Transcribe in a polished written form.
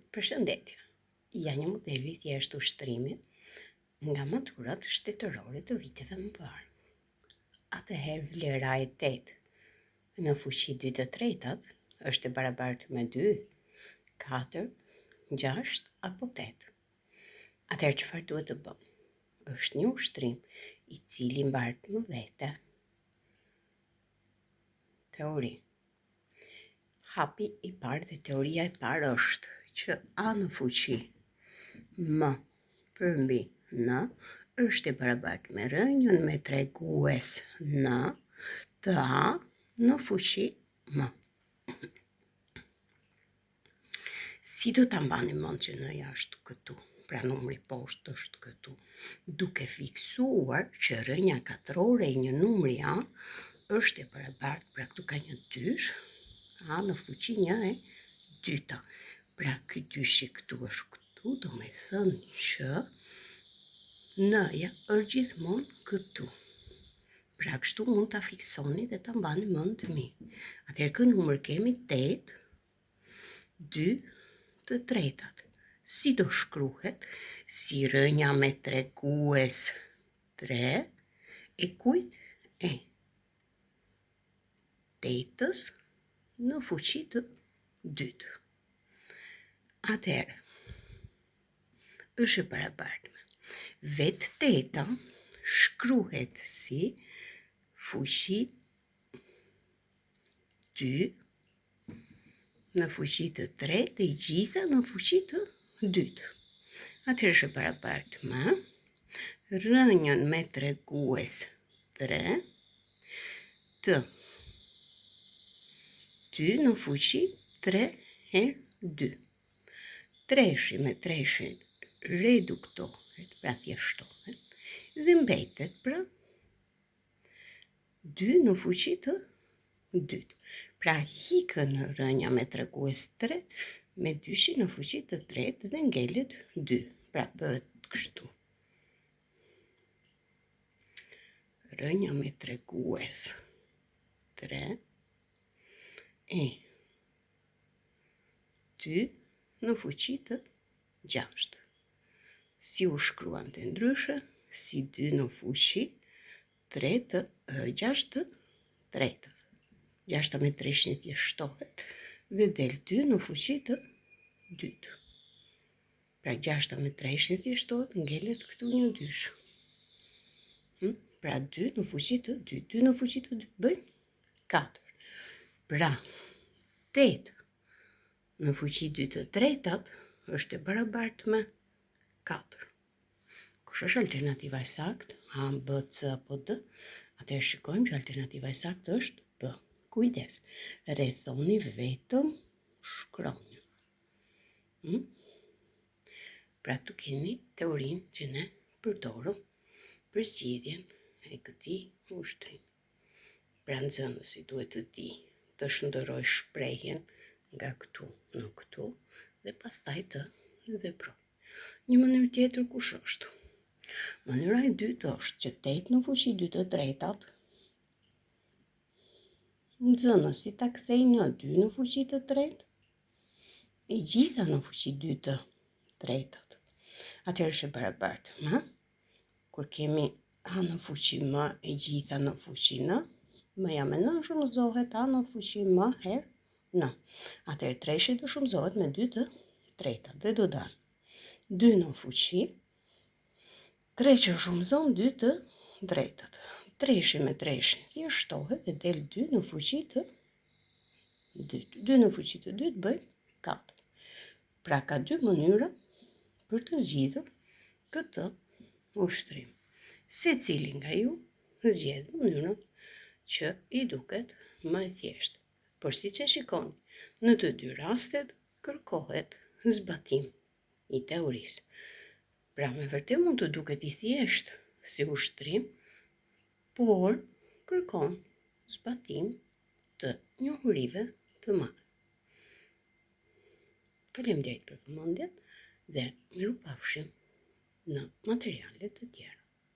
Përshëndetje, ja një modeli thjesht ushtrimi nga maturat shtetërore të viteve më parë. Atëherë vlera e 8 në fuqi 2 të tretat është e barabartë me 2, 4, 6 apo 8. Atëherë çfarë duhet të bëmë? Është një ushtrim i cili mbartë më vete. Teori. Hapi i parë dhe teoria e parë është që a në fuqi m përmbi n është e barabartë me rënjën me tregues n të a në fuqi m. Si do ta mbani mend që n-ja është këtu, pra numri poshtë është këtu, duke fiksuar që rënja katrore e një numri a është e barabartë, pra këtu ka një dysh, a në fuqi 1/2. Pra ky dyshi këtu është këtu, do me thënë që n-ja është gjithmonë këtu. Pra kështu mund ta fiksoni dhe ta mbani mend të mirë. Atëherë kë numër kemi 8, 2 të tretat. Si do shkruhet? Si rënja me tregues 3 e kujt? E 8-s në fuqi të 2. Atëherë, është e barabartë me vetë 8-a shkruhet si fuqi 2 në fuqi të 3 dhe i gjitha në fuqi të 2. Atëherë është e barabartë me rënjën me tregues 3 të 2 në fuqi 3 herë 2. Treshi me treshin reduktohet, pra thjeshtohet, dhe mbetet pra 2 në fuqi të 2. Pra hikën rënja me tregues 3 me dyshin në fuqi të 3 dhe ngelet 2. Pra bëhet kështu. Rënja me tregues 3 e 2 në fuqi të 6. Si u shkruan të ndryshe? Si 2 në fuqi 3 të 6 të tretat. 6 me 3 thjeshtohet dhe del 2 në fuqi të 2. Pra 6 me 3 thjeshtohet, ngelet këtu një dysh. Pra 2 në fuqi të 2. 2 në fuqi të 2 bëjnë 4. Pra 8 në fuqi 2 të tretat është e barabartë me 4. Kush është alternativa e saktë? A, B, C apo D? Atëherë shikojmë që alternativa e saktë është B. Kujdes, rrethoni vetëm shkronjën. Pra këtu keni teorinë që ne përdorëm për zgjidhjen e këtij ushtrimi. Pra nxënësi duhet të di të shndërroj shprehjen nga këtu në këtu dhe pastaj të veproj. Një mënyrë tjetër kush është? Mënyra e dytë është që 8 në fuqi 2 të tretat nxënësi ta kthej në 2 në fuqi të 3 e gjitha në fuqi 2 të tretat. Atëherë është e barabartë me kur kemi a në fuqi m e gjitha në fuqi n, m-ja me n shumëzohet a në fuqi m herë n. Atëherë treshi do shumëzohet me 2 të tretat dhe do dalë 2 në fuqi 3 që shumëzon 2 të tretat. Treshi me treshin thjeshtohet dhe del 2 në fuqi të 2. 2 në fuqi të 2 bëjnë 4. Pra ka 2 mënyra për të zgjidhur këtë ushtrim. Secili nga ju zgjedh mënyrën që i duket më e thjeshtë. Por siç e shikoni, në të dy rastet kërkohet zbatim i teorisë. Pra me vërtet mund të duket i thjeshtë si ushtrim, por kërkon zbatim të njohurive të mëdha. Faleminderit për vëmendjen dhe mirupafshim në materiale të tjera.